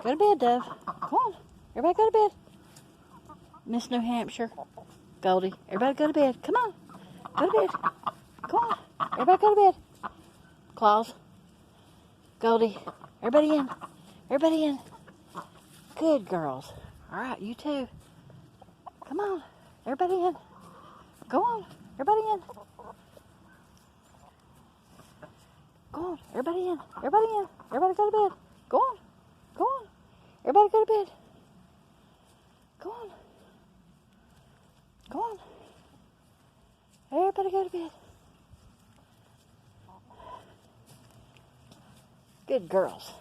Go to bed, Dove. Come on. Everybody go to bed. Miss New Hampshire. Goldie. Everybody go to bed. Come on. Go to bed. Come on. Everybody go to bed. Claus. Goldie. Everybody in. Everybody in. Good girls. All right, you too. Come on. Everybody in. Go on. Everybody in. Go on. Everybody in. Everybody in. Everybody go to bed. Go on. Go on. Everybody go to bed. Go on. Go on. Everybody go to bed. Good girls.